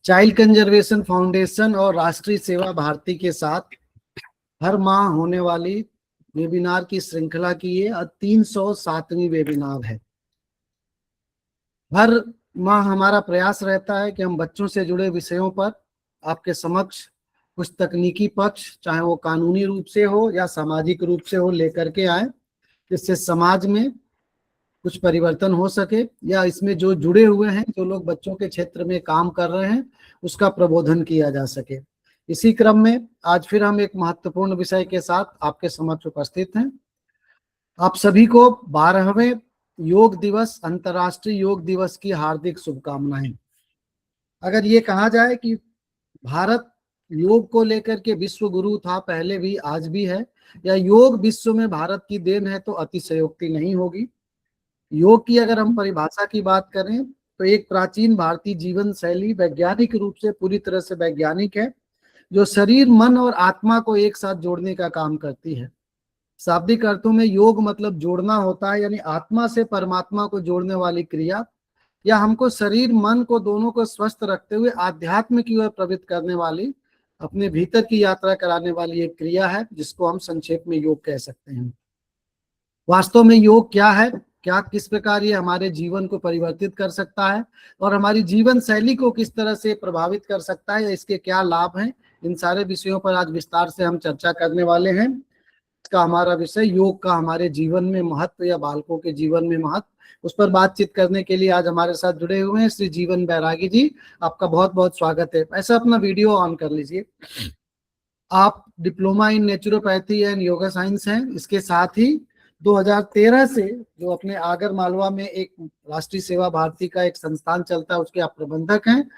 Child conservation foundation और राष्ट्रीय सेवा भारती के साथ हर माह होने वाली वेबिनार की श्रृंखला की ये 307वीं वेबिनार है। हर माह हमारा प्रयास रहता है कि हम बच्चों से जुड़े विषयों पर आपके समक्ष कुछ तकनीकी पक्ष, चाहे वो कानूनी रूप से हो या सामाजिक रूप से हो, लेकर के आए, जिससे समाज में कुछ परिवर्तन हो सके या इसमें जो जुड़े हुए हैं, जो लोग बच्चों के क्षेत्र में काम कर रहे हैं, उसका प्रबोधन किया जा सके। इसी क्रम में आज फिर हम एक महत्वपूर्ण विषय के साथ आपके समक्ष उपस्थित हैं। आप सभी को 12वें योग दिवस, अंतर्राष्ट्रीय योग दिवस की हार्दिक शुभकामनाएं। अगर ये कहा जाए कि भारत योग को लेकर के विश्व गुरु था, पहले भी आज भी है, या योग विश्व में भारत की देन है, तो अतिशयोक्ति नहीं होगी। योग की अगर हम परिभाषा की बात करें तो एक प्राचीन भारतीय जीवन शैली वैज्ञानिक रूप से पूरी तरह से वैज्ञानिक है, जो शरीर, मन और आत्मा को एक साथ जोड़ने का काम करती है। शाब्दिक अर्थों में योग मतलब जोड़ना होता है, यानी आत्मा से परमात्मा को जोड़ने वाली क्रिया, या हमको शरीर मन को दोनों को स्वस्थ रखते हुए आध्यात्म की ओर प्रवृत्त करने वाली, अपने भीतर की यात्रा कराने वाली एक क्रिया है, जिसको हम संक्षेप में योग कह सकते हैं। वास्तव में योग क्या है, क्या किस प्रकार ये हमारे जीवन को परिवर्तित कर सकता है और हमारी जीवन शैली को किस तरह से प्रभावित कर सकता है, या इसके क्या लाभ हैं, इन सारे विषयों पर आज विस्तार से हम चर्चा करने वाले हैं। इसका हमारा विषय योग का हमारे जीवन में महत्व या बालकों के जीवन में महत्व, उस पर बातचीत करने के लिए आज हमारे साथ जुड़े हुए हैं श्री जीवन बैरागी जी। आपका बहुत बहुत स्वागत है। ऐसा अपना वीडियो ऑन कर लीजिए। आप diploma in naturopathy and yoga science हैं, इसके साथ ही 2013 से जो अपने आगर मालवा में एक राष्ट्रीय सेवा भारती का एक संस्थान चलता है, उसके आप प्रबंधक हैं।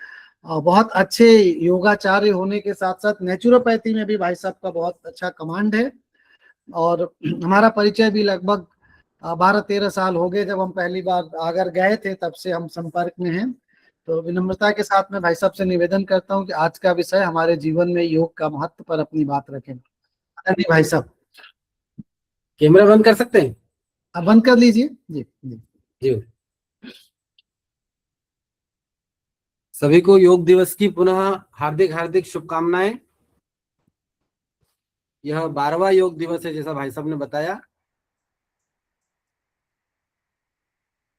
बहुत अच्छे योगाचार्य होने के साथ साथ नेचुरोपैथी में भी भाई साहब का बहुत अच्छा कमांड है, और हमारा परिचय भी लगभग 12-13 साल हो गए। जब हम पहली बार आगर गए थे तब से हम संपर्क में हैं। तो विनम्रता के साथ मैं भाई साहब से निवेदन करता हूं कि आज का विषय हमारे जीवन में योग का महत्व पर अपनी बात रखें। नहीं भाई साहब, कैमरा बंद कर सकते हैं? आप बंद कर लीजिए। जी जी जी। सभी को योग दिवस की पुनः हार्दिक हार्दिक शुभकामनाएं। यह 12वां योग दिवस है, जैसा भाई साहब ने बताया।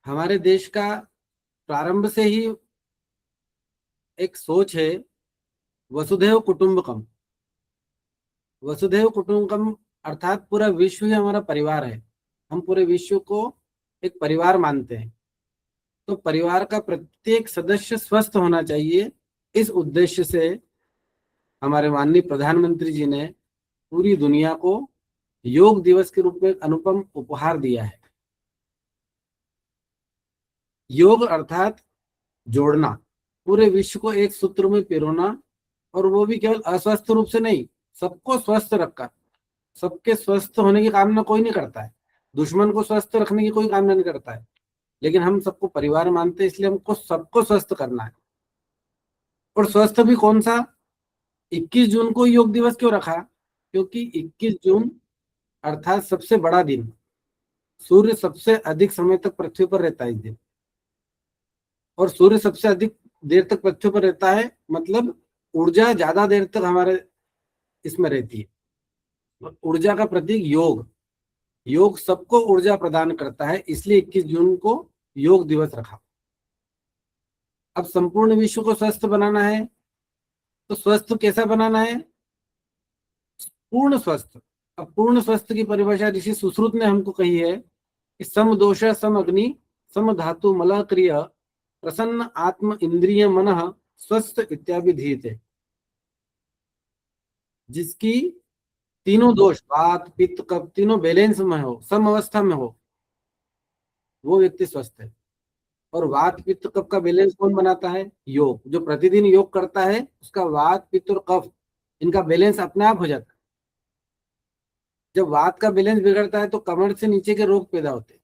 हमारे देश का प्रारंभ से ही एक सोच है वसुधैव कुटुंबकम। वसुधैव कुटुंबकम अर्थात पूरा विश्व ही हमारा परिवार है। हम पूरे विश्व को एक परिवार मानते हैं, तो परिवार का प्रत्येक सदस्य स्वस्थ होना चाहिए। इस उद्देश्य से हमारे माननीय प्रधानमंत्री जी ने पूरी दुनिया को योग दिवस के रूप में अनुपम उपहार दिया है। योग अर्थात जोड़ना, पूरे विश्व को एक सूत्र में पिरोना, और वो भी केवल अस्वस्थ रूप से नहीं, सबको स्वस्थ रखकर। सबके स्वस्थ होने की कामना कोई नहीं करता है, दुश्मन को स्वस्थ रखने की कोई कामना नहीं करता है, लेकिन हम सबको परिवार मानते हैं, इसलिए हमको सबको स्वस्थ करना है। और स्वस्थ भी कौन सा? 21 जून को योग दिवस क्यों रखा? क्योंकि 21 जून अर्थात सबसे बड़ा दिन, सूर्य सबसे अधिक समय तक पृथ्वी पर रहता है इस दिन, और सूर्य सबसे अधिक देर तक पृथ्वी पर रहता है, मतलब ऊर्जा ज्यादा देर तक हमारे इसमें रहती है। ऊर्जा का प्रतीक योग, योग सबको ऊर्जा प्रदान करता है, इसलिए 21 जून को योग दिवस रखा। अब संपूर्ण विश्व को स्वस्थ बनाना है, तो स्वस्थ कैसा बनाना है? पूर्ण स्वस्थ। अब पूर्ण स्वस्थ की परिभाषा ऋषि सुश्रुत ने हमको कही है कि सम दोष सम अग्नि सम धातु मल क्रिय प्रसन्न आत्म इंद्रिय मन स्वस्थ इत्याभिधीयते। जिसकी तीनों दोष, वात पित्त कफ, तीनों बैलेंस में हो, सम अवस्था में हो, वो व्यक्ति स्वस्थ है। और वात पित्त कफ का बैलेंस कौन बनाता है? योग। जो प्रतिदिन योग करता है उसका वात पित्त और कफ, इनका बैलेंस अपने आप हो जाता है। जब वात का बैलेंस बिगड़ता है तो कमर से नीचे के रोग पैदा होते हैं,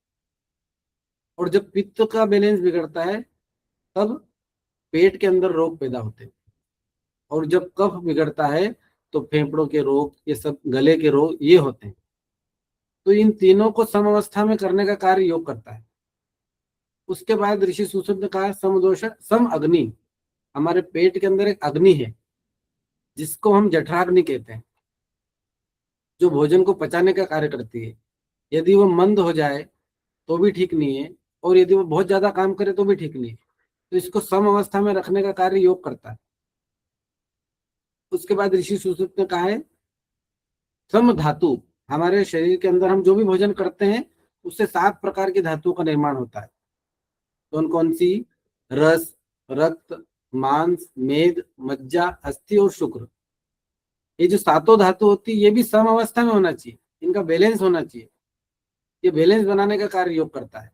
और जब पित्त का बैलेंस बिगड़ता है तब पेट के अंदर रोग पैदा होते हैं, और जब कफ बिगड़ता है तो फेफड़ों के रोग, ये सब गले के रोग ये होते हैं। तो इन तीनों को सम अवस्था में करने का कार्य योग करता है। उसके बाद ऋषि सुश्रुत ने कहा समदोष सम अग्नि, हमारे पेट के अंदर एक अग्नि है जिसको हम जठराग्नि कहते हैं, जो भोजन को पचाने का कार्य करती है। यदि वो मंद हो जाए तो भी ठीक नहीं है, और यदि वो बहुत ज्यादा काम करे तो भी ठीक नहीं है। तो इसको सम अवस्था में रखने का कार्य योग करता है। उसके बाद ऋषि सुश्रुत ने कहा है सम धातु, हमारे शरीर के अंदर हम जो भी भोजन करते हैं उससे 7 प्रकार की धातुओं का निर्माण होता है। कौन कौन सी? रस, रक्त, मांस, मेद, मज्जा, अस्थि और शुक्र। ये जो 7 धातु होती है ये भी सम अवस्था में होना चाहिए, इनका बैलेंस होना चाहिए। ये बैलेंस बनाने का कार्य योग करता है।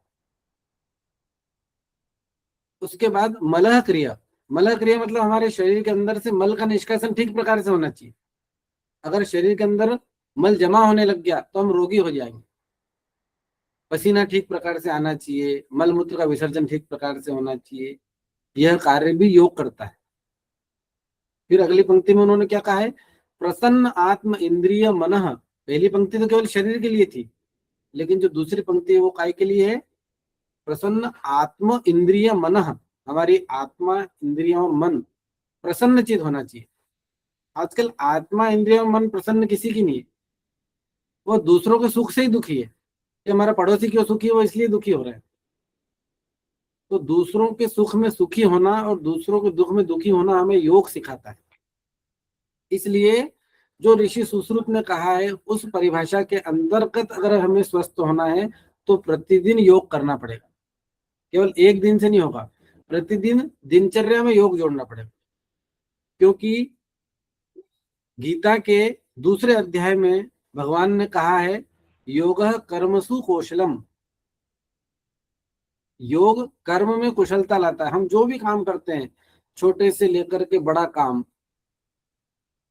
उसके बाद मलह क्रिया, मलह क्रिया मतलब हमारे शरीर के अंदर से मल का निष्कासन ठीक प्रकार से होना चाहिए। अगर शरीर के अंदर मल जमा होने लग गया तो हम रोगी हो जाएंगे। पसीना ठीक प्रकार से आना चाहिए, मल मूत्र का विसर्जन ठीक प्रकार से होना चाहिए, यह कार्य भी योग करता है। फिर अगली पंक्ति में उन्होंने क्या कहा है? प्रसन्न आत्म इंद्रिय मनः। पहली पंक्ति तो केवल शरीर के लिए थी, लेकिन जो दूसरी पंक्ति है वो काय के लिए है? प्रसन्न आत्म इंद्रिय मनः, हमारी आत्मा, इंद्रिया और मन प्रसन्न चित होना चाहिए। आजकल आत्मा, इंद्रिया और मन प्रसन्न किसी की नहीं है, वो दूसरों के सुख से ही दुखी है। कि हमारा पड़ोसी क्यों सुखी है, वो इसलिए दुखी हो रहा है। तो दूसरों के सुख में सुखी होना और दूसरों के दुख में दुखी होना हमें योग सिखाता है। इसलिए जो ऋषि सुश्रुत ने कहा है उस परिभाषा के अंतर्गत अगर हमें स्वस्थ होना है तो प्रतिदिन योग करना पड़ेगा। केवल एक दिन से नहीं होगा, प्रतिदिन दिनचर्या में योग जोड़ना पड़ेगा। क्योंकि गीता के दूसरे अध्याय में भगवान ने कहा है योगः कर्मसु कौशलम, योग कर्म में कुशलता लाता है। हम जो भी काम करते हैं, छोटे से लेकर के बड़ा काम,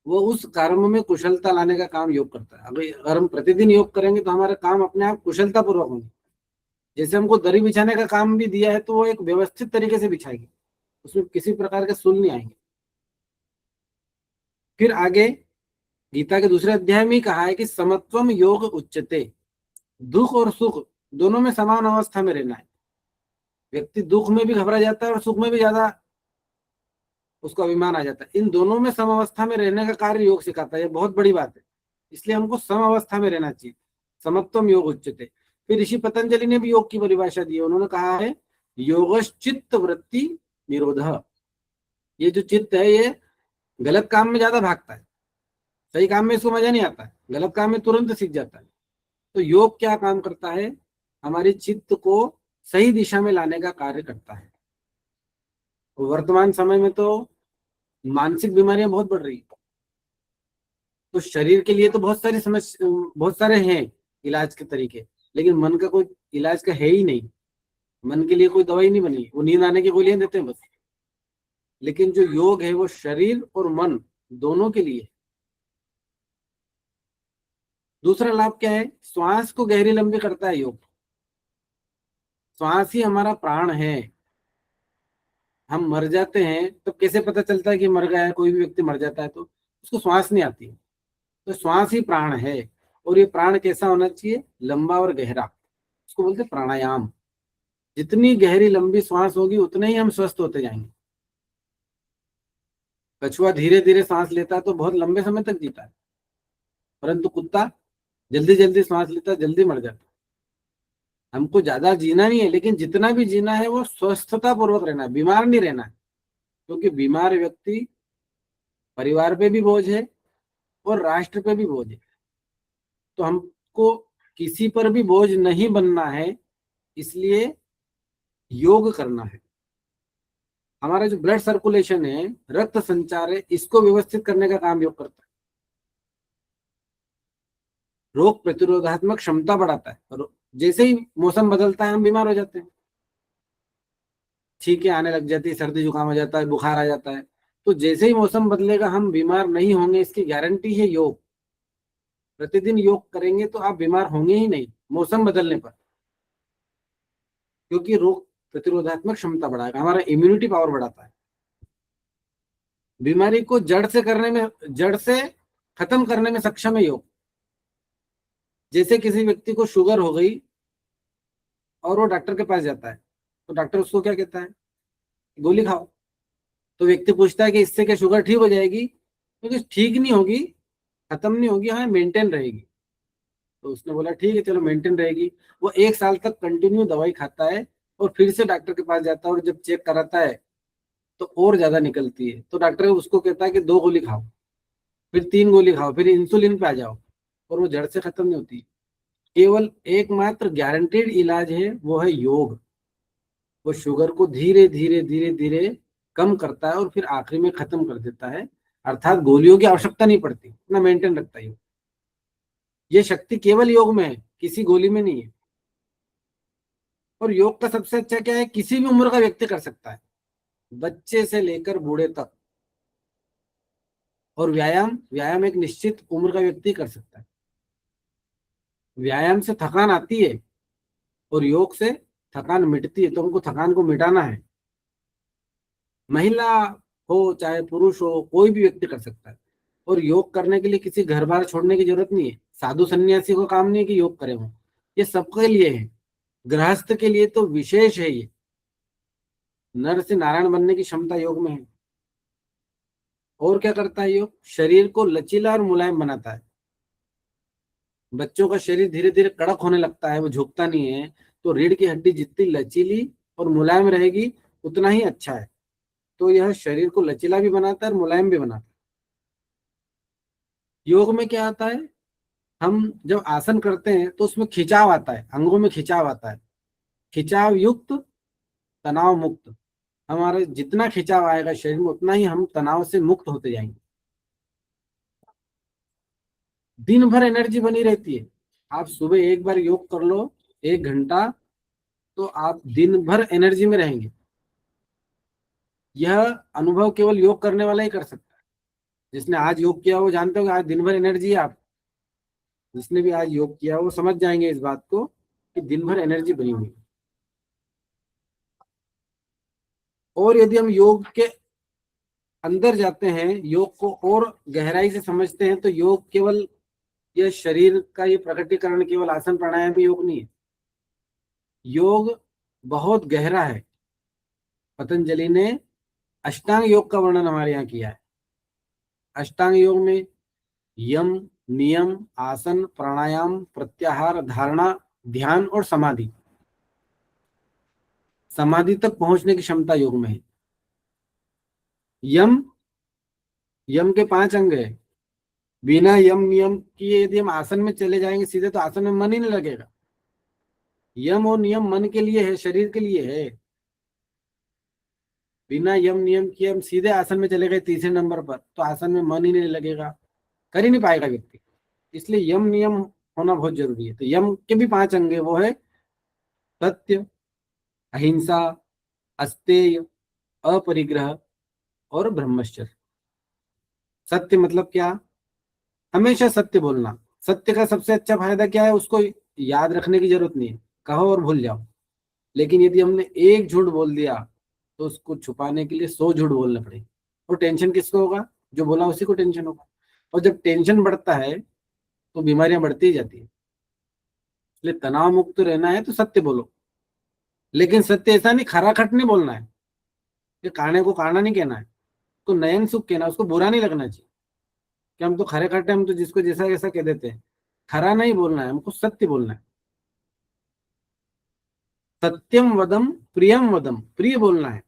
वो उस कर्म में कुशलता लाने का काम योग करता है। अगर हम प्रतिदिन योग करेंगे तो हमारे काम अपने आप कुशलता पूर्वक होंगे। जैसे हमको दरी बिछाने का काम भी दिया है तो वो एक व्यवस्थित तरीके से बिछाएगी, उसमें किसी प्रकार के सुल नहीं आएंगे। फिर आगे गीता के दूसरे अध्याय में ही कहा है कि समत्वम योग उच्यते, दुख और सुख दोनों में समान अवस्था में रहना है। व्यक्ति दुख में भी घबरा जाता है और सुख में भी ज्यादा उसको अभिमान आ जाता है। इन दोनों में समअवस्था में रहने का कार्य योग सिखाता है, ये बहुत बड़ी बात है। इसलिए हमको समअवस्था में रहना चाहिए। समत्वम योग उच्यते। फिर ऋषि पतंजलि ने भी योग की परिभाषा दी है। उन्होंने कहा है योगश्चित्त वृत्ति निरोध। ये जो चित्त है ये गलत काम में ज्यादा भागता है, सही काम में इसको मजा नहीं आता है, गलत काम में तुरंत सीख जाता है। तो योग क्या काम करता है? हमारी चित्त को सही दिशा में लाने का कार्य करता है। वर्तमान समय में तो मानसिक बीमारियां बहुत बढ़ रही है। तो शरीर के लिए तो बहुत सारी समस्या, बहुत सारे हैं इलाज के तरीके, लेकिन मन का कोई इलाज का है ही नहीं। मन के लिए कोई दवाई नहीं बनी, वो नींद आने की गोलियां देते हैं बस। लेकिन जो योग है वो शरीर और मन दोनों के लिए। दूसरा लाभ क्या है? श्वास को गहरी लंबी करता है योग। श्वास ही हमारा प्राण है। हम मर जाते हैं तो कैसे पता चलता है कि मर गया है? कोई भी व्यक्ति मर जाता है तो उसको श्वास नहीं आती है। तो श्वास ही प्राण है, और ये प्राण कैसा होना चाहिए? लंबा और गहरा। उसको बोलते हैं प्राणायाम। जितनी गहरी लंबी श्वास होगी उतने ही हम स्वस्थ होते जाएंगे। कछुआ धीरे धीरे सांस लेता है तो बहुत लंबे समय तक जीता है, परंतु कुत्ता जल्दी जल्दी सांस लेता है, जल्दी मर जाता है। हमको ज्यादा जीना नहीं है, लेकिन जितना भी जीना है वो स्वस्थता पूर्वक रहना है, बीमार नहीं रहना है। क्योंकि बीमार व्यक्ति परिवार पे भी बोझ है और राष्ट्र पे भी बोझ है। तो हमको किसी पर भी बोझ नहीं बनना है, इसलिए योग करना है। हमारा जो ब्लड सर्कुलेशन है, रक्त संचार है, इसको व्यवस्थित करने का काम योग करता है। रोग प्रतिरोधात्मक क्षमता बढ़ाता है। और जैसे ही मौसम बदलता है हम बीमार हो जाते हैं, छींकें आने लग जाती है, सर्दी जुकाम हो जाता है, बुखार आ जाता है। तो जैसे ही मौसम बदलेगा हम बीमार नहीं होंगे, इसकी गारंटी है योग। प्रतिदिन योग करेंगे तो आप बीमार होंगे ही नहीं मौसम बदलने पर, क्योंकि रोग प्रतिरोधात्मक क्षमता बढ़ाएगा, हमारा इम्यूनिटी पावर बढ़ाता है। बीमारी को जड़ से खत्म करने में सक्षम है योग। जैसे किसी व्यक्ति को शुगर हो गई और वो डॉक्टर के पास जाता है तो डॉक्टर उसको क्या कहता है, गोली खाओ। तो व्यक्ति पूछता है कि इससे क्या शुगर ठीक हो जाएगी? क्योंकि ठीक नहीं होगी, खत्म नहीं होगी, हाँ मेंटेन रहेगी। तो उसने बोला ठीक है चलो मेंटेन रहेगी। वो 1 साल तक कंटिन्यू दवाई खाता है और फिर से डॉक्टर के पास जाता है और जब चेक कराता है तो और ज्यादा निकलती है। तो डॉक्टर उसको कहता है कि 2 गोली खाओ, फिर 3 गोली खाओ, फिर इंसुलिन पे आ जाओ, और वो जड़ से खत्म नहीं होती। केवल एकमात्र गारंटेड इलाज है, वो है योग। वो शुगर को धीरे धीरे धीरे धीरे कम करता है और फिर आखिरी में खत्म कर देता है। अर्थात गोलियों की आवश्यकता नहीं पड़ती, अपना मेंटेन रखता है। ये शक्ति केवल योग में है, किसी गोली में नहीं है। और योग का सबसे अच्छा क्या है, किसी भी उम्र का व्यक्ति कर सकता है, बच्चे से लेकर बूढ़े तक। और व्यायाम, व्यायाम एक निश्चित उम्र का व्यक्ति कर सकता है। व्यायाम से थकान आती है और योग से थकान मिटती है, तो हमको थकान को मिटाना है। महिला हो चाहे पुरुष हो, कोई भी व्यक्ति कर सकता है। और योग करने के लिए किसी घर बार छोड़ने की जरूरत नहीं है। साधु सन्यासी को काम नहीं है कि योग करे हो, ये सबके लिए है। गृहस्थ के लिए तो विशेष है ये। नर से नारायण बनने की क्षमता योग में है। और क्या करता है योग, शरीर को लचीला और मुलायम बनाता है। बच्चों का शरीर धीरे धीरे कड़क होने लगता है, वो झुकता नहीं है। तो रीढ़ की हड्डी जितनी लचीली और मुलायम रहेगी उतना ही अच्छा है। तो यह शरीर को लचीला भी बनाता है और मुलायम भी बनाता है। योग में क्या आता है, हम जब आसन करते हैं तो उसमें खिंचाव आता है, अंगों में खिंचाव आता है। खिंचाव युक्त, तनाव मुक्त। हमारा जितना खिंचाव आएगा शरीर में उतना ही हम तनाव से मुक्त होते जाएंगे। दिन भर एनर्जी बनी रहती है। आप सुबह एक बार योग कर लो 1 घंटा, तो आप दिन भर एनर्जी में रहेंगे। यह अनुभव केवल योग करने वाला ही कर सकता है। जिसने आज योग किया वो जानते हो कि आज दिन भर एनर्जी है आप। जिसने भी आज योग किया वो समझ जाएंगे इस बात को कि दिन भर एनर्जी बनी हुई है। और यदि हम योग के अंदर जाते हैं, योग को और गहराई से समझते हैं, तो योग केवल यह शरीर का ये प्रकटीकरण, केवल आसन प्राणायाम भी योग नहीं है। योग बहुत गहरा है। पतंजलि ने अष्टांग योग का वर्णन हमारे यहाँ किया है। अष्टांग योग में यम, नियम, आसन, प्राणायाम, प्रत्याहार, धारणा, ध्यान और समाधि। समाधि तक पहुंचने की क्षमता योग में है। यम, यम के 5 अंग है। बिना यम नियम किए यदि हम आसन में चले जाएंगे सीधे, तो आसन में मन ही नहीं लगेगा। यम और नियम मन के लिए है, शरीर के लिए है। बिना यम नियम किए हम सीधे आसन में चले गए 3 नंबर पर, तो आसन में मन ही नहीं लगेगा, कर ही नहीं पाएगा व्यक्ति। इसलिए यम नियम होना बहुत जरूरी है। तो यम के भी 5 अंग है, वो है सत्य, अहिंसा, अस्तेय, अपरिग्रह और ब्रह्मचर्य। सत्य मतलब क्या, हमेशा सत्य बोलना। सत्य का सबसे अच्छा फायदा क्या है, उसको याद रखने की जरूरत नहीं है, कहो और भूल जाओ। लेकिन यदि हमने एक झूठ बोल दिया तो उसको छुपाने के लिए 100 झूठ बोलने पड़ेंगे। और टेंशन किसको होगा, जो बोला उसी को टेंशन होगा। और जब टेंशन बढ़ता है तो बीमारियां बढ़ती ही जाती है। इसलिए तनाव मुक्त रहना है तो सत्य बोलो। लेकिन सत्य ऐसा नहीं, खरा खट नहीं बोलना है। ये काने को काना नहीं कहना है, तो नयन सुख कहना, उसको बुरा नहीं लगना चाहिए कि हम तो खरे खट्टे, हम तो जिसको जैसा जैसा कह देते हैं। खरा नहीं बोलना है, हमको सत्य बोलना है। सत्यम वदम प्रियम वदम, प्रिय बोलना है।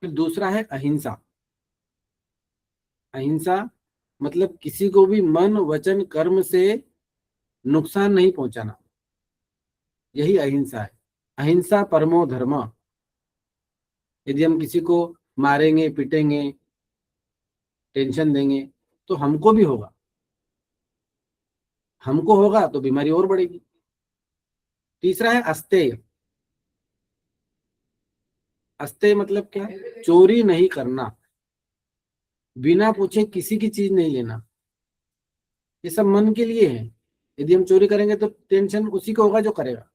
फिर दूसरा है अहिंसा। अहिंसा मतलब किसी को भी मन, वचन, कर्म से नुकसान नहीं पहुंचाना, यही अहिंसा है। अहिंसा परमो धर्म। यदि हम किसी को मारेंगे, पीटेंगे, टेंशन देंगे तो हमको भी होगा। हमको होगा तो बीमारी और बढ़ेगी। तीसरा है अस्तेय। अस्तेय मतलब क्या, चोरी नहीं करना, बिना पूछे किसी की चीज नहीं लेना। ये सब मन के लिए है। यदि हम चोरी करेंगे तो टेंशन उसी को होगा जो करेगा।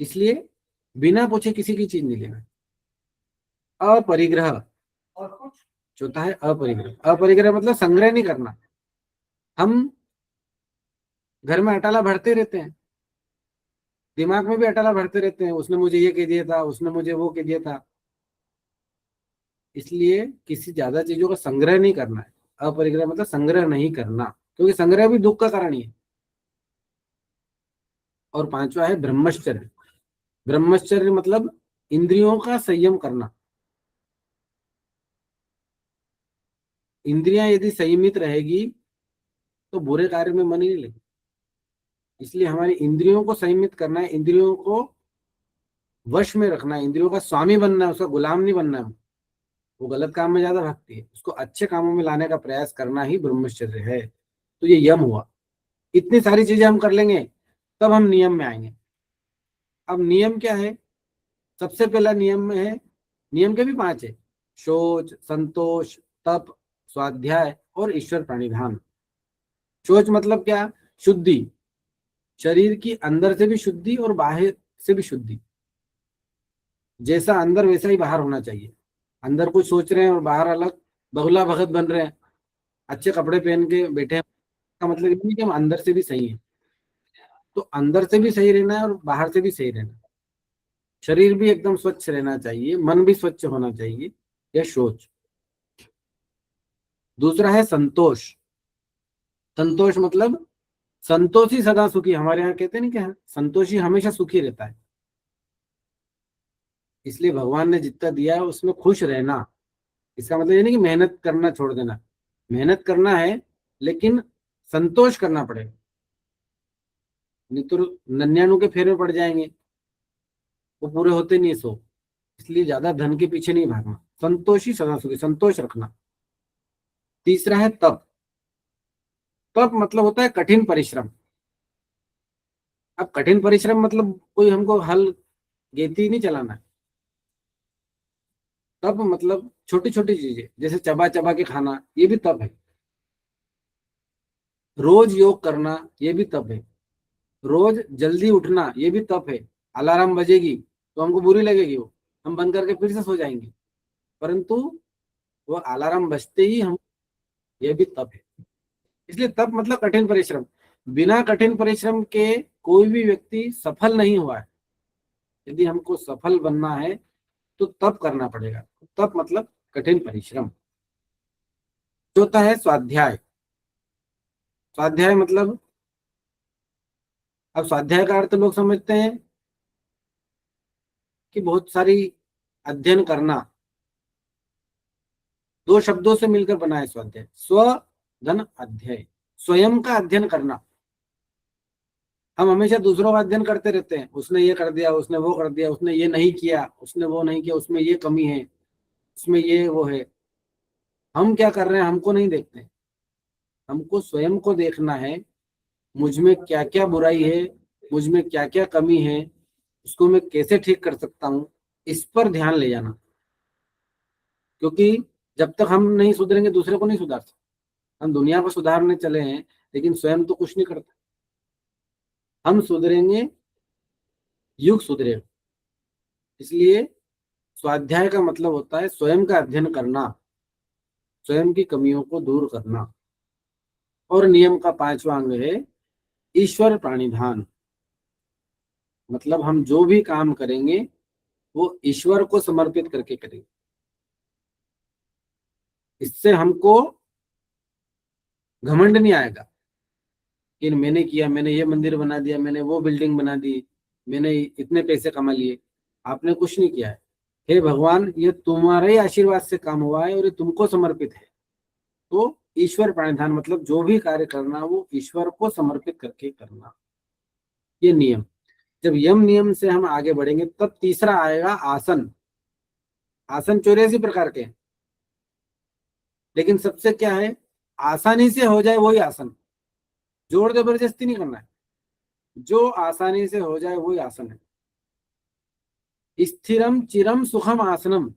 इसलिए बिना पूछे किसी की चीज नहीं लेना। अपरिग्रह, चौथा है अपरिग्रह। अपरिग्रह मतलब संग्रह नहीं करना। हम घर में अटाला भरते रहते हैं, दिमाग में भी अटला भरते रहते हैं, उसने मुझे ये कह दिया था, उसने मुझे वो कह दिया था। इसलिए किसी ज्यादा चीजों का संग्रह नहीं करना है। अपरिग्रह मतलब संग्रह नहीं करना, क्योंकि संग्रह भी दुख का कारण ही है। और पांचवा है ब्रह्मचर्य। ब्रह्मचर्य मतलब इंद्रियों का संयम करना। इंद्रियां यदि संयमित रहेगी तो बुरे कार्य में मन ही नहीं लगेगा। इसलिए हमारी इंद्रियों को संयमित करना है, इंद्रियों को वश में रखना है, इंद्रियों का स्वामी बनना है, उसका गुलाम नहीं बनना है। वो गलत काम में ज्यादा भागती है, उसको अच्छे कामों में लाने का प्रयास करना ही ब्रह्मचर्य है। तो ये यम हुआ। इतनी सारी चीजें हम कर लेंगे तब हम नियम में आएंगे। अब नियम क्या है? सबसे पहला नियम में है, नियम के भी पांच है: शौच, संतोष, तप, स्वाध्याय और ईश्वर प्रणिधान। शौच मतलब क्या? शुद्धि, शरीर की अंदर से भी शुद्धि और बाहर से भी शुद्धि। जैसा अंदर वैसा ही बाहर होना चाहिए। अंदर कुछ सोच रहे हैं और बाहर अलग, बहुला भगत बन रहे हैं, अच्छे कपड़े पहन के बैठे हैं, का मतलब ये नहीं कि हम अंदर से भी सही हैं। तो अंदर से भी सही रहना है और बाहर से भी सही रहना है। शरीर भी एकदम स्वच्छ रहना चाहिए, मन भी स्वच्छ होना चाहिए। यह शौच। दूसरा है संतोष। संतोष मतलब संतोषी सदा सुखी। हमारे यहाँ कहते नहीं क्या, संतोषी हमेशा सुखी रहता है। इसलिए भगवान ने जितना दिया है उसमें खुश रहना। इसका मतलब ये नहीं कि मेहनत करना छोड़ देना, मेहनत करना है, लेकिन संतोष करना पड़ेगा, नहीं तो 99 के फेर में पड़ जाएंगे, वो पूरे होते नहीं सो। इसलिए ज्यादा धन के पीछे नहीं भागना, संतोषी सदा सुखी, संतोष रखना। तीसरा है तप। तप मतलब होता है कठिन परिश्रम। अब कठिन परिश्रम मतलब कोई हमको हल गेती नहीं चलाना है। तप मतलब छोटी छोटी चीजें, जैसे चबा चबा के खाना, ये भी तप है। रोज योग करना, ये भी तप है। रोज जल्दी उठना, ये भी तप है। अलार्म बजेगी तो हमको बुरी लगेगी, वो हम बंद करके फिर से सो जाएंगे, परंतु वो अलार्म बजते ही हम, ये भी तप है। इसलिए तप मतलब कठिन परिश्रम। बिना कठिन परिश्रम के कोई भी व्यक्ति सफल नहीं हुआ है। यदि हमको सफल बनना है तो तप करना पड़ेगा। तप मतलब कठिन परिश्रम। चौथा है स्वाध्याय। स्वाध्याय मतलब, अब स्वाध्याय का अर्थ लोग समझते हैं कि बहुत सारी अध्ययन करना। दो शब्दों से मिलकर बना है स्वाध्याय, स्व धन अध्यय। स्वयं का अध्ययन करना। हम हमेशा दूसरों का अध्ययन करते रहते हैं, उसने ये कर दिया, उसने वो कर दिया, उसने ये नहीं किया, उसने वो नहीं किया, उसमें ये कमी है, उसमें ये वो है। हम क्या कर रहे हैं हमको नहीं देखते, हमको स्वयं को देखना है। मुझ में क्या क्या बुराई है, मुझ में क्या क्या कमी है, उसको मैं कैसे ठीक कर सकता हूँ, इस पर ध्यान ले जाना। क्योंकि जब तक हम नहीं सुधरेंगे दूसरे को नहीं सुधार सकते। हम दुनिया को सुधारने चले हैं लेकिन स्वयं तो कुछ नहीं करते। हम सुधरेंगे, युग सुधरेगा। इसलिए स्वाध्याय का मतलब होता है स्वयं का अध्ययन करना, स्वयं की कमियों को दूर करना। और नियम का पांचवा अंग है ईश्वर प्राणिधान। मतलब हम जो भी काम करेंगे वो ईश्वर को समर्पित करके करेंगे। इससे हमको घमंड नहीं आएगा कि मैंने किया, मैंने ये मंदिर बना दिया, मैंने वो बिल्डिंग बना दी, मैंने इतने पैसे कमा लिए। आपने कुछ नहीं किया है। हे भगवान, ये तुम्हारे ही आशीर्वाद से काम हुआ है और ये तुमको समर्पित है। तो ईश्वर प्राणिधान मतलब जो भी कार्य करना वो ईश्वर को समर्पित करके करना, ये नियम। जब यम नियम से हम आगे बढ़ेंगे तब तीसरा आएगा आसन। आसन 84 प्रकार के हैं, लेकिन सबसे क्या है, आसानी से हो जाए वही आसन। जोर जबरदस्ती नहीं करना है, जो आसानी से हो जाए वही आसन है। स्थिरम चिरम सुखम आसनम।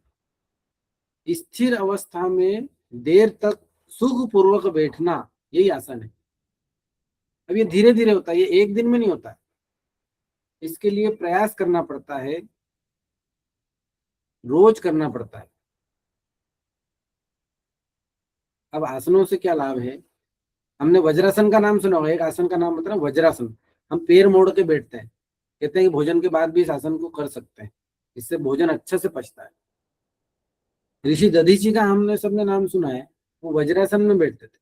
स्थिर अवस्था में देर तक सुख पूर्वक बैठना, यही आसन है। अब ये धीरे धीरे होता है, ये एक दिन में नहीं होता है। इसके लिए प्रयास करना पड़ता है, रोज करना पड़ता है। अब आसनों से क्या लाभ है? हमने वज्रासन का नाम सुना होगा। एक आसन का नाम मतलब वज्रासन। हम पैर मोड़ के बैठते हैं, कहते हैं कि भोजन के बाद भी इस आसन को कर सकते हैं, इससे भोजन अच्छे से पचता है। ऋषि दधीची का हमने सबने नाम सुना है, वो वज्रासन में बैठते थे।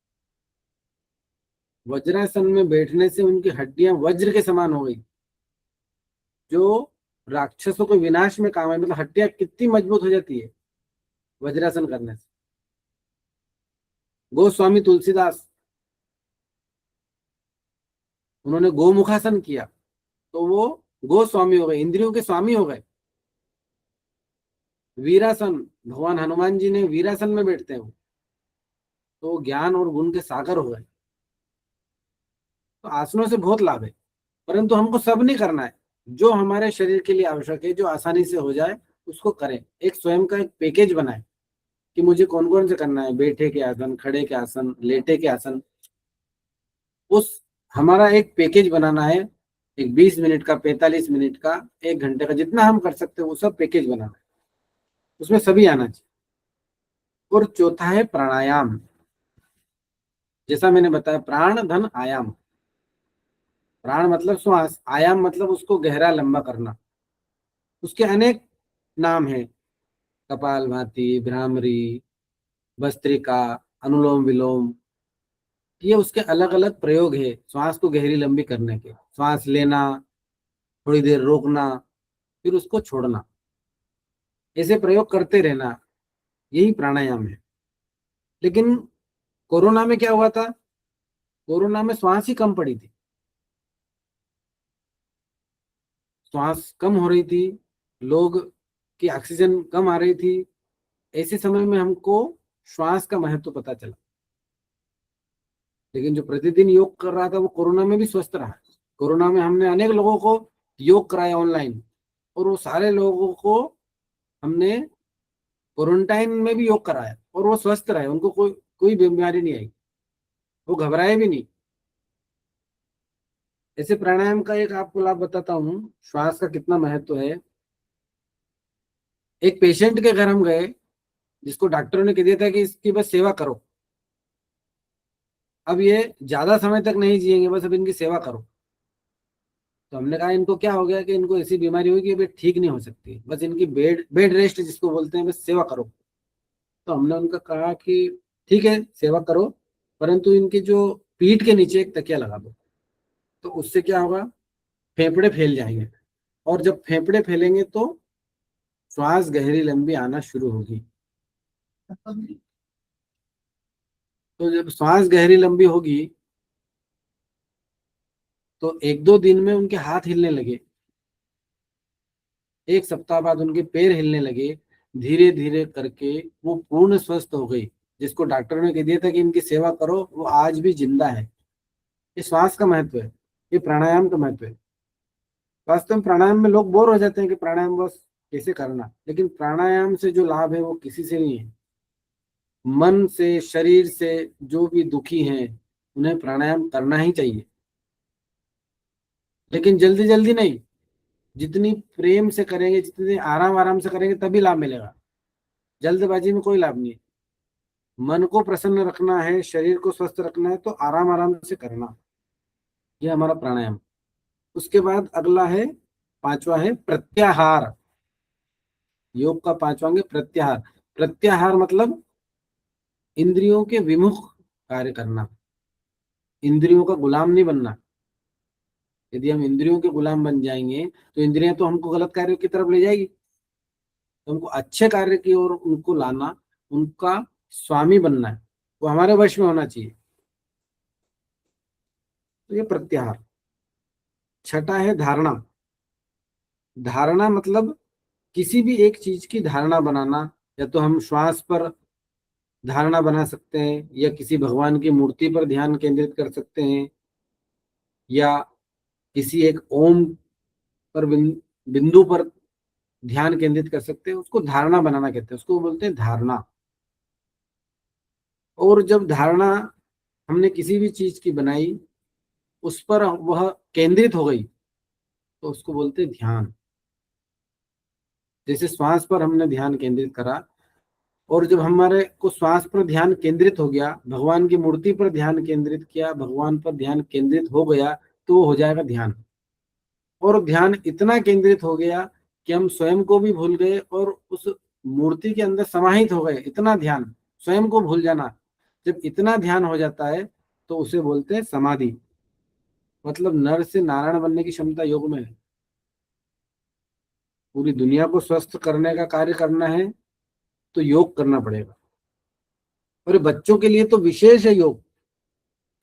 वज्रासन में बैठने से उनकी हड्डियां वज्र के समान हो गई, जो राक्षसों के विनाश में काम है। मतलब हड्डियां कितनी मजबूत हो जाती है वज्रासन करने से। गोस्वामी तुलसीदास, उन्होंने गोमुखासन किया तो वो गोस्वामी हो गए, इंद्रियों के स्वामी हो गए। वीरासन, भगवान हनुमान जी ने वीरासन में बैठते हैं, तो ज्ञान और गुण के सागर हो गए। तो आसनों से बहुत लाभ है, परंतु हमको सब नहीं करना है। जो हमारे शरीर के लिए आवश्यक है, जो आसानी से हो जाए, उसको करें। एक स्वयं का एक पैकेज बनाए कि मुझे कौन कौन से करना है, बैठे के आसन, खड़े के आसन, लेटे के आसन। उस हमारा एक पैकेज बनाना है, एक 20 मिनट का, 45 मिनट का, 1 घंटे का, जितना हम कर सकते हैं वो सब पैकेज बनाना है, उसमें सभी आना चाहिए। और चौथा है प्राणायाम। जैसा मैंने बताया, प्राण धन आयाम। प्राण मतलब श्वास, आयाम मतलब उसको गहरा लंबा करना। उसके अनेक नाम हैं, कपालभाति, भ्रामरी, भस्त्रिका, अनुलोम विलोम। ये उसके अलग अलग प्रयोग है श्वास को गहरी लंबी करने के। श्वास लेना, थोड़ी देर रोकना, फिर उसको छोड़ना, ऐसे प्रयोग करते रहना, यही प्राणायाम है। लेकिन कोरोना में क्या हुआ था? कोरोना में श्वास ही कम पड़ी थी, श्वास कम हो रही थी, लोग की ऑक्सीजन कम आ रही थी। ऐसे समय में हमको श्वास का महत्व पता चला। लेकिन जो प्रतिदिन योग कर रहा था वो कोरोना में भी स्वस्थ रहा। कोरोना में हमने अनेक लोगों को योग कराया ऑनलाइन, और वो सारे लोगों को हमने क्वारंटाइन में भी योग कराया, और वो स्वस्थ रहे, उनको कोई कोई बीमारी नहीं आई, वो घबराए भी नहीं। ऐसे प्राणायाम का एक आपको लाभ बताता हूँ, श्वास का कितना महत्व है। एक पेशेंट के घर हम गए, जिसको डॉक्टरों ने कह दिया था कि इसकी बस सेवा करो, अब ये ज्यादा समय तक नहीं जिएंगे, बस अब इनकी सेवा करो। तो हमने कहा इनको क्या हो गया कि इनको ऐसी बीमारी हुई कि अभी ठीक नहीं हो सकती, बस इनकी बेड बेड रेस्ट जिसको बोलते हैं, बस सेवा करो। तो हमने उनका कहा कि ठीक है सेवा करो, परंतु इनके जो पीठ के नीचे एक तकिया लगा दो। तो उससे क्या होगा, फेफड़े फैल जाएंगे, और जब फेफड़े फैलेंगे तो श्वास गहरी लंबी आना शुरू होगी। तो जब श्वास गहरी लंबी होगी तो 1-2 दिन में उनके हाथ हिलने लगे, 1 सप्ताह बाद उनके पैर हिलने लगे। धीरे धीरे करके वो पूर्ण स्वस्थ हो गई। जिसको डॉक्टर ने कह दिया था कि इनकी सेवा करो, वो आज भी जिंदा है। ये श्वास का महत्व है, ये प्राणायाम का महत्व है। वास्तव में प्राणायाम में लोग बोर हो जाते हैं कि प्राणायाम बस कैसे करना, लेकिन प्राणायाम से जो लाभ है वो किसी से नहीं है। मन से, शरीर से जो भी दुखी हैं उन्हें प्राणायाम करना ही चाहिए, लेकिन जल्दी जल्दी नहीं। जितनी प्रेम से करेंगे, जितनी आराम आराम से करेंगे, तभी लाभ मिलेगा। जल्दबाजी में कोई लाभ नहीं है। मन को प्रसन्न रखना है, शरीर को स्वस्थ रखना है, तो आराम आराम से करना, यह हमारा प्राणायाम। उसके बाद अगला है, पांचवा है प्रत्याहार। योग का पांचवा अंग प्रत्याहार। प्रत्याहार मतलब इंद्रियों के विमुख कार्य करना, इंद्रियों का गुलाम नहीं बनना। यदि हम इंद्रियों के गुलाम बन जाएंगे तो इंद्रियां तो हमको गलत कार्यों की तरफ ले जाएगी। तो हमको अच्छे कार्य की ओर उनको लाना, उनका स्वामी बनना है, वो हमारे वश में होना चाहिए। तो ये प्रत्याहार। छठा है धारणा। धारणा मतलब किसी भी एक चीज की धारणा बनाना। या तो हम श्वास पर धारणा बना सकते हैं, या किसी भगवान की मूर्ति पर ध्यान केंद्रित कर सकते हैं, या किसी एक ओम पर बिंदु पर ध्यान केंद्रित कर सकते हैं। उसको धारणा बनाना कहते हैं, उसको बोलते हैं धारणा। और जब धारणा हमने किसी भी चीज की बनाई, उस पर वह केंद्रित हो गई, तो उसको बोलते हैं ध्यान। जैसे श्वास पर हमने ध्यान केंद्रित करा, और जब हमारे को श्वास पर ध्यान केंद्रित हो गया, भगवान की मूर्ति पर ध्यान केंद्रित किया, भगवान पर ध्यान केंद्रित हो गया, तो वो हो जाएगा ध्यान। और ध्यान इतना केंद्रित हो गया कि हम स्वयं को भी भूल गए और उस मूर्ति के अंदर समाहित हो गए। इतना ध्यान, स्वयं को भूल जाना, जब इतना ध्यान हो जाता है तो उसे बोलते हैं समाधि। मतलब नर से नारायण बनने की क्षमता योग में है। पूरी दुनिया को स्वस्थ करने का कार्य करना है तो योग करना पड़ेगा। और बच्चों के लिए तो विशेष है योग,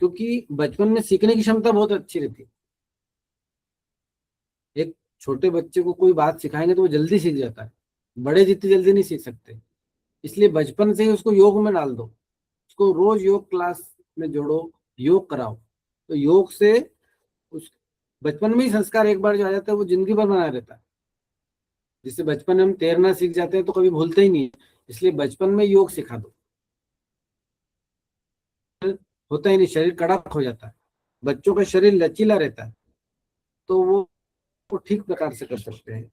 क्योंकि बचपन में सीखने की क्षमता बहुत अच्छी रहती है। एक छोटे बच्चे को कोई बात सिखाएंगे तो वो जल्दी सीख जाता है, बड़े जितनी जल्दी नहीं सीख सकते। इसलिए बचपन से ही उसको योग में डाल दो, उसको रोज योग क्लास में जोड़ो, योग कराओ। तो योग से उस बचपन में ही संस्कार एक बार जो आ जाता है वो जिंदगी भर बना रहता है। जिससे बचपन में हम तैरना सीख जाते हैं तो कभी भूलते ही नहीं, इसलिए बचपन में योग सिखा दो। होता ही नहीं, शरीर कड़क हो जाता है, बच्चों का शरीर लचीला रहता है, तो वो ठीक प्रकार से कर सकते हैं।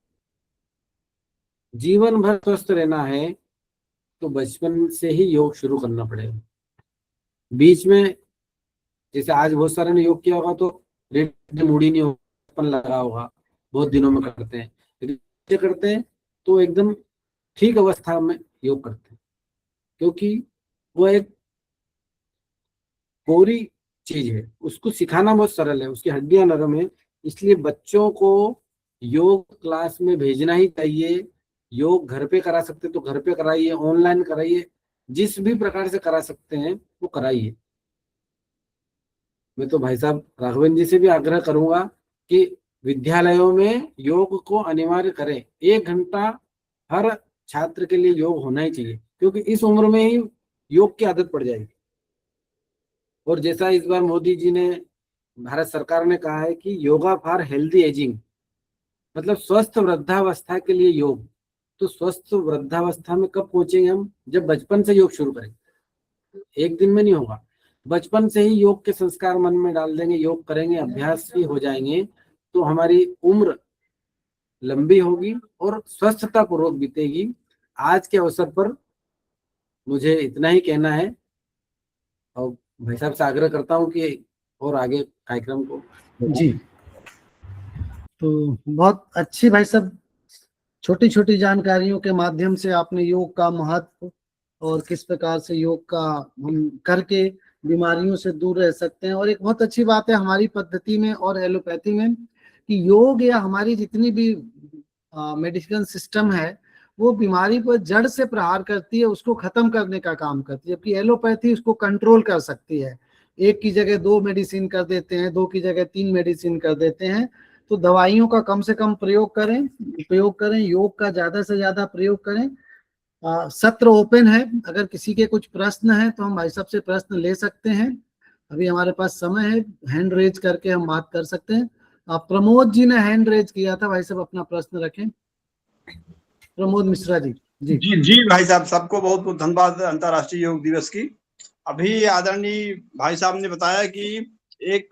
जीवन भर स्वस्थ रहना है तो बचपन से ही योग शुरू करना पड़ेगा। बीच में जैसे आज बहुत सारे ने योग किया होगा तो रेड मूडी नहीं होगा, लगा होगा, बहुत दिनों में करते हैं। लेकिन बच्चे करते हैं तो एकदम ठीक अवस्था में योग करते हैं, क्योंकि वो एक कोरी चीज है, उसको सिखाना बहुत सरल है, उसकी हड्डियां नरम है। इसलिए बच्चों को योग क्लास में भेजना ही चाहिए। योग घर पे करा सकते तो घर पे कराइए, ऑनलाइन कराइए, जिस भी प्रकार से करा सकते हैं वो कराइए। मैं तो भाई साहब राघवेंद्र जी से भी आग्रह करूंगा कि विद्यालयों में योग को अनिवार्य करें। 1 घंटा हर छात्र के लिए योग होना ही चाहिए, क्योंकि इस उम्र में ही योग की आदत पड़ जाएगी। और जैसा इस बार मोदी जी ने, भारत सरकार ने कहा है कि योगा फॉर हेल्दी एजिंग, मतलब स्वस्थ वृद्धावस्था के लिए योग। तो स्वस्थ वृद्धावस्था में कब पहुंचेंगे हम? जब बचपन से योग शुरू करेंगे। एक दिन में नहीं होगा, बचपन से ही योग के संस्कार मन में डाल देंगे, योग करेंगे, अभ्यास भी हो जाएंगे, तो हमारी उम्र लंबी होगी और स्वस्थता पूर्वक बीतेगी। आज के अवसर पर मुझे इतना ही कहना है, और भाई साहब से आग्रह करता हूँ कि और आगे कार्यक्रम को जी, तो बहुत अच्छी भाई साहब, छोटी छोटी जानकारियों के माध्यम से आपने योग का महत्व और किस प्रकार से योग का हम करके बीमारियों से दूर रह सकते हैं। और एक बहुत अच्छी बात है हमारी पद्धति में और एलोपैथी में कि योग या हमारी जितनी भी मेडिसिन सिस्टम है वो बीमारी पर जड़ से प्रहार करती है, उसको खत्म करने का काम करती है, जबकि एलोपैथी उसको कंट्रोल कर सकती है। एक की जगह 2 मेडिसिन कर देते हैं, 2 की जगह 3 मेडिसिन कर देते हैं। तो दवाइयों का कम से कम प्रयोग करें, योग का ज्यादा से ज्यादा प्रयोग करें। सत्र ओपन है, अगर किसी के कुछ प्रश्न है तो हम भाई साहब से प्रश्न ले सकते हैं। अभी हमारे पास समय है, हैंड रेज करके हम बात कर सकते हैं। प्रमोद जी ने हैंड रेज किया था, भाई साहब अपना प्रश्न रखें। प्रमोद मिश्रा जी। जी जी जी भाई साहब, सबको बहुत बहुत धन्यवाद अंतर्राष्ट्रीय योग दिवस की। अभी आदरणीय भाई साहब ने बताया कि एक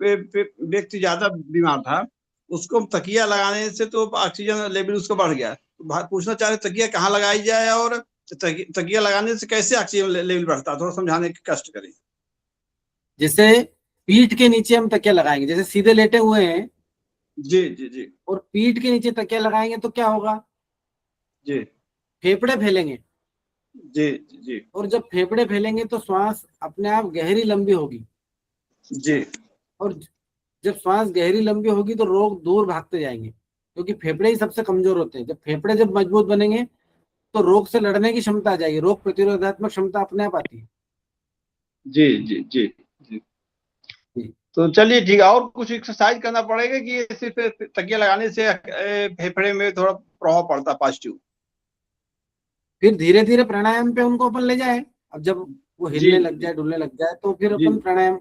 व्यक्ति ज्यादा बीमार था, उसको तकिया लगाने से तो ऑक्सीजन लेवल उसका बढ़ गया। तो पूछना चाह रहे तकिया कहाँ लगाई जाए और तकिया लगाने से कैसे ऑक्सीजन लेवल बढ़ता है, थोड़ा समझाने की कष्ट करें। जैसे पीठ के नीचे हम तकिया लगाएंगे, जैसे सीधे लेटे हुए हैं जी जी जी और पीठ के नीचे तकिया लगाएंगे तो क्या होगा? जी फेफड़े फैलेंगे, जी जी और जब फेफड़े फैलेंगे तो श्वास अपने आप गहरी लंबी होगी, जी और जब श्वास गहरी लंबी होगी तो रोग दूर भागते जाएंगे, क्योंकि फेफड़े ही सबसे कमजोर होते हैं। जब फेफड़े जब मजबूत बनेंगे तो रोग से लड़ने की क्षमता आ जाएगी, रोग प्रतिरोधात्मक क्षमता अपने आप आती है। जी जी जी जी। जी। तो चलिए ठीक है, और कुछ एक्सरसाइज करना पड़ेगा कि ये सिर्फ तकिया लगाने से फेफड़े में थोड़ा प्रभाव पड़ता है पॉजिटिव? फिर धीरे धीरे प्राणायाम पे उनको अपन ले जाए। अब जब वो जी हिलने लग जाए, डुलने लग जाए, तो फिर जी अपन प्राणायाम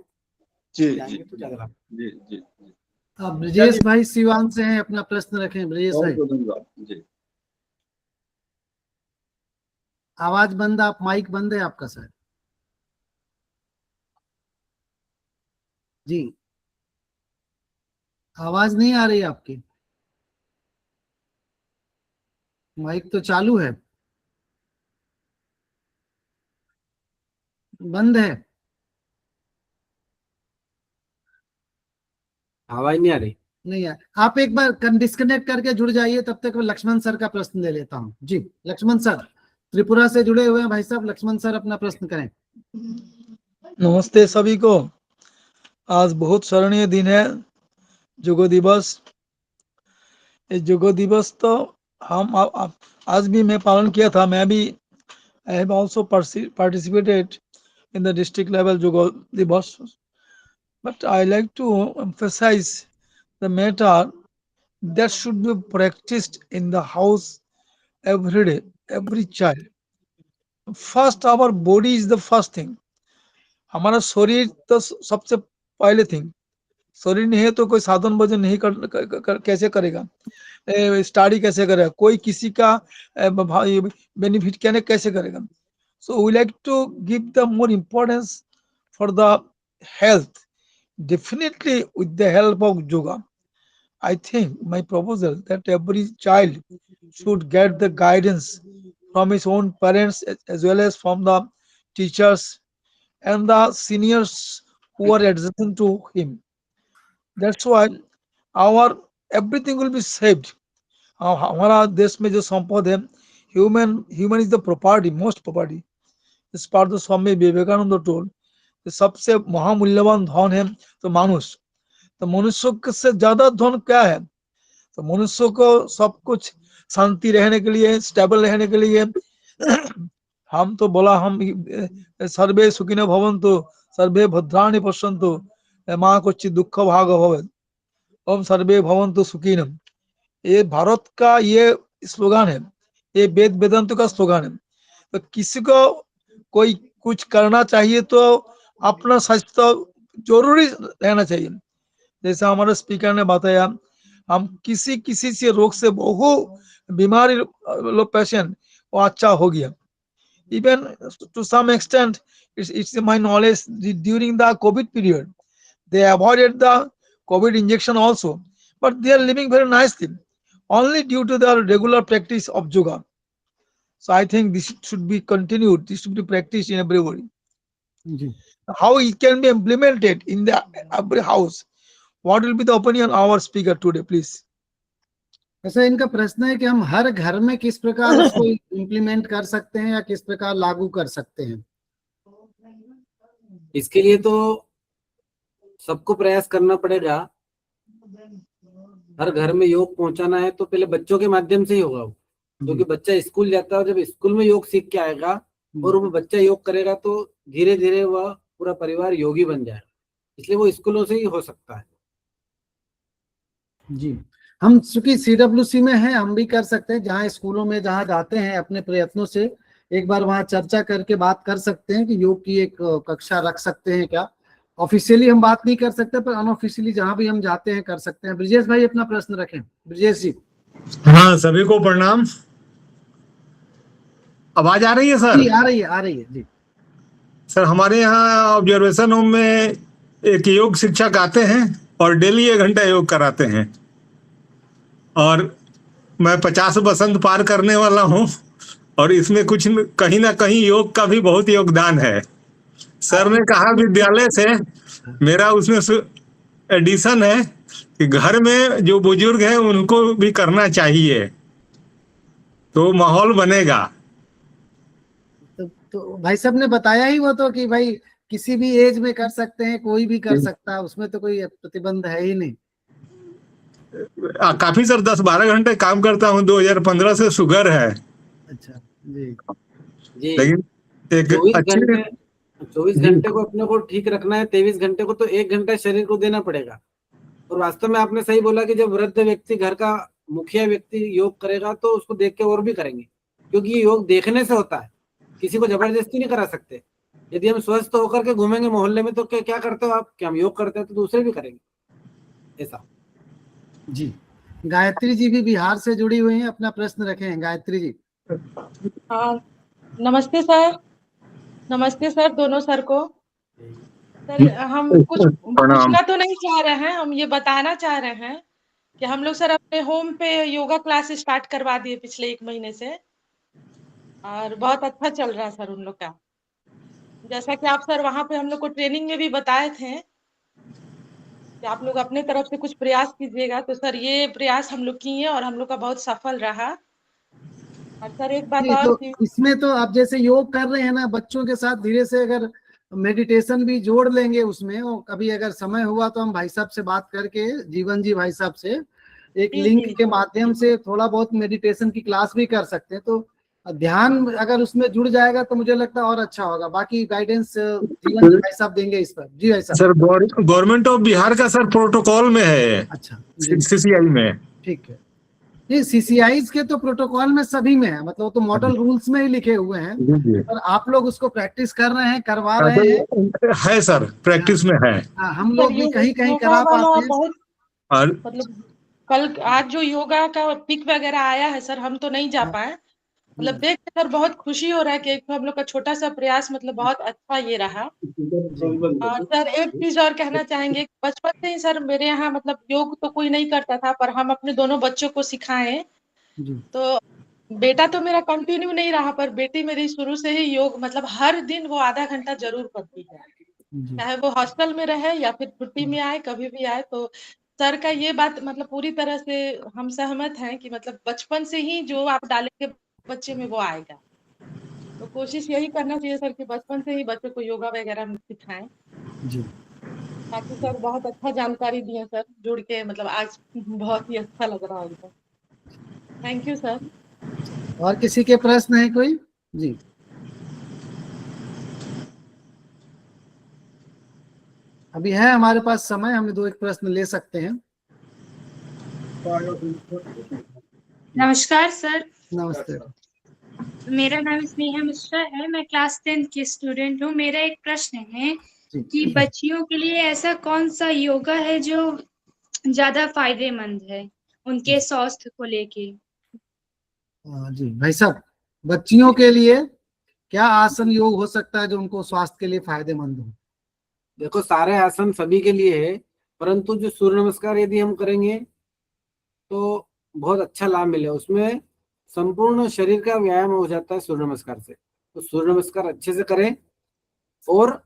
जी जी जाएंगे तो ज्यादा लाभ। जी जी। ब्रजेश चलिए, भाई सिवान से हैं, अपना प्रश्न रखें ब्रजेश बहुत भाई। बहुत धन्यवाद जी। आवाज बंद, आप माइक बंद है आपका सर। जी, आवाज नहीं आ रही आपकी, माइक तो चालू है, बंद है। आवाज नहीं आ रही। नहीं है। आप एक बार डिस्कनेक्ट करके जुड़ जाइए, तब तक मैं लक्ष्मण सर का प्रश्न ले लेता हूँ। जी लक्ष्मण सर त्रिपुरा से जुड़े हुए हैं भाई साहब। लक्ष्मण सर अपना प्रश्न करें। नमस्ते सभी को। आज बहुत स्मरणीय दिन है, योगा दिवस। इस योगा दिवस तो आज भी मैं पालन किया था। मैं भी I have also participated in the district level yoga दिवस, but I like to emphasize the matter that should be practiced in the house every day, every child. First, our body is the first thing. हमारा शरीर तो सबसे पहले thing. शरीर नहीं है तो कोई साधन भोजन नहीं कैसे करेगा, स्टडी कैसे करेगा, कोई किसी का बेनिफिट कैसे करेगा। So we like to give the more importance for the health, definitely with the help of yoga. I think my proposal that every child should get the guidance from his own parents as well as from the teachers and the seniors who are adjacent to him. That's why our everything will be saved. हमारा देश में जो संपद है, human is the property, most property. इस पर तो Swami Vivekananda toll, सबसे महामूल्यवान धन है तो मनुष्य। तो मनुष्य से ज्यादा धन क्या है? तो मनुष्य को सब कुछ शांति रहने के लिए, स्टेबल रहने के लिए हम तो बोला, हम सर्वे सुखिनो भवन्तु सर्वे भद्राणि पश्यन्तु माँ कुछ दुख भाग भवेत् ओम सर्वे भवन्तु सुखिनः। ये भारत का ये स्लोगन है, ये वेद वेदांत का स्लोगन है। तो किसी को कोई कुछ करना चाहिए तो अपना स्वास्थ्य जरूरी रहना चाहिए। जैसा हमारे स्पीकर ने बताया, हम किसी से रोग से बहु बीमारी लोग पेशेंट वो अच्छा हो गया। Even to some extent, it's my knowledge during the COVID period, they avoided the COVID injection also, but they are living very nicely only due to the regular practice of yoga. So I think this should be continued. This should be practiced in everybody. Ji How it can be implemented in the every house? What will be the opinion of our speaker today, please? ऐसा इनका प्रश्न है कि हम हर घर में किस प्रकार उसको इम्प्लीमेंट कर सकते हैं या किस प्रकार लागू कर सकते हैं। इसके लिए तो सबको प्रयास करना पड़ेगा। हर घर में योग पहुंचाना है तो पहले बच्चों के माध्यम से ही होगा वो, क्योंकि बच्चा स्कूल जाता है और जब स्कूल में योग सीख के आएगा और वो बच्चा योग करेगा तो धीरे धीरे वह पूरा परिवार योगी बन जाएगा। इसलिए वो स्कूलों से ही हो सकता है। जी हम चूंकि CWC में हैं, हम भी कर सकते हैं। जहाँ स्कूलों में जहाँ जाते हैं, अपने प्रयत्नों से एक बार वहाँ चर्चा करके बात कर सकते हैं कि योग की एक कक्षा रख सकते हैं क्या। ऑफिशियली हम बात नहीं कर सकते, पर अनऑफिशियली जहाँ भी हम जाते हैं कर सकते हैं। ब्रिजेश भाई अपना प्रश्न रखें। ब्रिजेश जी। हाँ, सभी को प्रणाम। आवाज आ रही है सर? जी आ रही है जी। सर हमारे यहाँ ऑब्जर्वेशन होम में एक योग शिक्षक आते हैं और डेली 1 घंटा योग कराते हैं, और मैं 50 बसंत पार करने वाला हूँ, और इसमें कुछ कहीं ना कहीं योग का भी बहुत योगदान है। सर ने कहा विद्यालय से, मेरा उसमें एडिशन है कि घर में जो बुजुर्ग हैं उनको भी करना चाहिए, तो माहौल बनेगा। तो भाई साहब ने बताया ही वो तो कि भाई किसी भी एज में कर सकते हैं, कोई भी कर सकता है, उसमें तो कोई प्रतिबंध है ही नहीं। काफी सर 10-12 घंटे काम करता हूँ, 2015 से शुगर है। अच्छा जी जी लेकिन एक 24 घंटे को अपने को ठीक रखना है, 23 घंटे को तो 1 घंटा शरीर को देना पड़ेगा। और वास्तव में आपने सही बोला कि जब वृद्ध व्यक्ति, घर का मुखिया व्यक्ति योग करेगा तो उसको देख के और भी करेंगे, क्योंकि ये योग देखने से होता है, किसी को जबरदस्ती नहीं करा सकते। यदि हम स्वस्थ होकर के घूमेंगे मोहल्ले में तो क्या करते हो आप, क्या हम योग करते हैं तो दूसरे भी करेंगे ऐसा। जी गायत्री जी भी बिहार से जुड़ी हुई हैं, अपना प्रश्न रखें गायत्री जी। हाँ नमस्ते सर। नमस्ते सर, दोनों सर को। सर हम कुछ पूछना तो नहीं चाह रहे हैं, हम ये बताना चाह रहे हैं कि हम लोग सर अपने होम पे योगा क्लास स्टार्ट करवा दिए पिछले 1 महीने से, और बहुत अच्छा चल रहा है सर उन लोग का। जैसा कि आप सर वहाँ पे हम लोग को ट्रेनिंग में भी बताए थे कि कि आप लोग अपने तरफ से कुछ प्रयास कीजिएगा। तो सर ये प्रयास हम लोग किए और हम लोग का बहुत सफल रहा। और सर एक बात जी, और तो थी। इसमें तो आप जैसे योग कर रहे हैं ना, बच्चों के साथ धीरे से अगर मेडिटेशन भी जोड़ लेंगे उसमें, और कभी अगर समय हुआ तो हम भाई साहब से बात करके, जीवन जी भाई साहब से एक जी लिंक जी के माध्यम से थोड़ा बहुत मेडिटेशन की क्लास भी कर सकते हैं। तो ध्यान अगर उसमें जुड़ जाएगा तो मुझे लगता है और अच्छा होगा। बाकी गाइडेंस जीवन जी भाई साहब देंगे इस पर। जी भाई साहब। सर गवर्नमेंट ऑफ बिहार का सर प्रोटोकॉल में है, अच्छा जी, सीसीआई में। ठीक है। ये सीसीआईज के तो प्रोटोकॉल में सभी में है, मतलब वो तो मॉडल रूल्स में ही लिखे हुए हैं। जी जी। और आप लोग उसको प्रैक्टिस कर रहे हैं, करवा हाँ, रहे हैं। तो है सर, प्रैक्टिस में है। हाँ, हम सर लोग भी कहीं कहीं योगा करा वाला पाते हैं। बहुत, और मतलब कल आज जो योगा का पिक वगैरह आया है सर, हम तो नहीं जा पाए। मतलब देख के सर बहुत खुशी हो रहा है कि एक हम लोग का छोटा सा प्रयास मतलब बहुत अच्छा ये रहा। और सर एक चीज और कहना चाहेंगे, बचपन से ही सर मेरे यहाँ मतलब योग तो कोई नहीं करता था, पर हम अपने दोनों बच्चों को सिखाए। जी तो बेटा तो मेरा कंटिन्यू नहीं रहा, पर बेटी मेरी शुरू से ही योग मतलब हर दिन वो आधा घंटा जरूर करती है, जी चाहे वो हॉस्टल में रहे या फिर छुट्टी में आए, कभी भी आए। तो सर का ये बात मतलब पूरी तरह से हम सहमत हैं कि मतलब बचपन से ही जो आप डालेंगे बच्चे में वो आएगा। तो कोशिश यही करना चाहिए सर कि बचपन से ही बच्चों को योगा वगैरह हम सिखाएं। जी। बाकी सर बहुत अच्छा जानकारी दिए सर, जुड़ के मतलब आज बहुत ही अच्छा लग रहा है एकदम। Thank you sir. और किसी के प्रश्न है कोई? जी, अभी है हमारे पास समय, हम दो एक प्रश्न ले सकते हैं। नमस्कार सर, नमस्ते। मेरा नाम स्नेहा मिश्रा है। मैं क्लास 10 की स्टूडेंट हूँ। मेरा एक प्रश्न है जी कि बच्चियों के लिए ऐसा कौन सा योगा है जो ज्यादा फायदेमंद है उनके स्वास्थ्य को लेके। जी भाई साहब, बच्चियों के लिए क्या आसन योग हो सकता है जो उनको स्वास्थ्य के लिए फायदेमंद हो? देखो सारे आसन सभी के लिए है, परंतु जो सूर्य नमस्कार यदि हम करेंगे तो बहुत अच्छा लाभ मिले उसमें। संपूर्ण शरीर का व्यायाम हो जाता है सूर्य नमस्कार से। तो सूर्य नमस्कार अच्छे से करें, और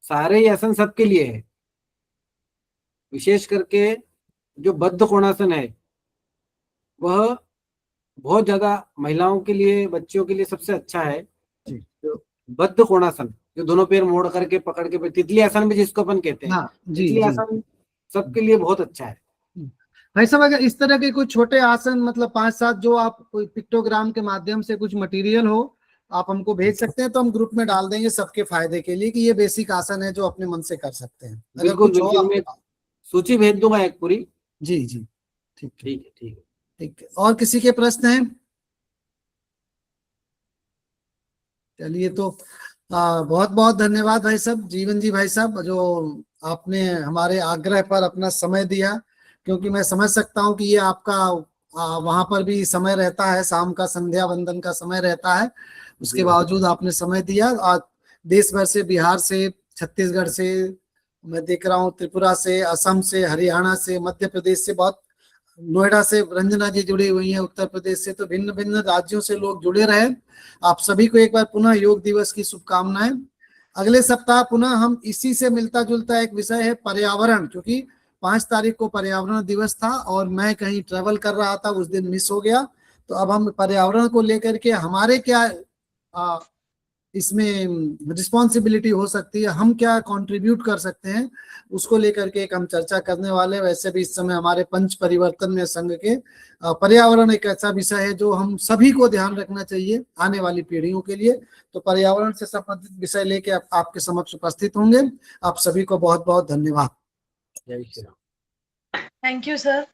सारे ही आसन सबके लिए है। विशेष करके जो बद्ध कोणासन है वह बहुत ज्यादा महिलाओं के लिए, बच्चियों के लिए सबसे अच्छा है। जी। जो बद्ध कोणासन, जो दोनों पैर मोड़ करके पकड़ के, तितली आसन भी जिसको अपन कहते हैं, हाँ जी तितली जी। आसन सबके लिए बहुत अच्छा है। भाई साहब, अगर इस तरह के कुछ छोटे आसन मतलब 5-7 जो आप कोई पिक्टोग्राम के माध्यम से कुछ मटेरियल हो, आप हमको भेज सकते हैं तो हम ग्रुप में डाल देंगे सबके फायदे के लिए, कि ये बेसिक आसन है जो अपने मन से कर सकते हैं। अगर बिल्कुल कुछ हो बिल्कुल, आपके मैं पास। सूची भेज दूंगा एक पूरी। जी जी, ठीक है। ठीक है, ठीक है। ठीक है, और किसी के प्रश्न हैं? चलिए, तो बहुत बहुत धन्यवाद भाई साहब, जीवन जी भाई साहब, जो आपने हमारे आग्रह पर अपना समय दिया। क्योंकि मैं समझ सकता हूँ कि ये आपका वहां पर भी समय रहता है, शाम का संध्या वंदन का समय रहता है, उसके बावजूद आपने समय दिया। और देश भर से, बिहार से, छत्तीसगढ़ से, मैं देख रहा हूँ त्रिपुरा से, असम से, हरियाणा से, मध्य प्रदेश से, बहुत नोएडा से रंजना जी जुड़ी हुई हैं, उत्तर प्रदेश से, तो भिन्न भिन्न राज्यों से लोग जुड़े रहे। आप सभी को एक बार पुनः योग दिवस की शुभकामनाएं। अगले सप्ताह पुनः हम इसी से मिलता जुलता एक विषय है पर्यावरण, क्योंकि 5 तारीख को पर्यावरण दिवस था और मैं कहीं ट्रेवल कर रहा था, उस दिन मिस हो गया। तो अब हम पर्यावरण को लेकर के हमारे क्या इसमें रिस्पॉन्सिबिलिटी हो सकती है, हम क्या कंट्रीब्यूट कर सकते हैं, उसको लेकर के एक हम चर्चा करने वाले। वैसे भी इस समय हमारे पंच परिवर्तन में संघ के पर्यावरण एक ऐसा विषय है जो हम सभी को ध्यान रखना चाहिए आने वाली पीढ़ियों के लिए। तो पर्यावरण से संबंधित विषय लेके आपके समक्ष उपस्थित होंगे। आप सभी को बहुत बहुत धन्यवाद। जय Shri Ram. Thank you sir.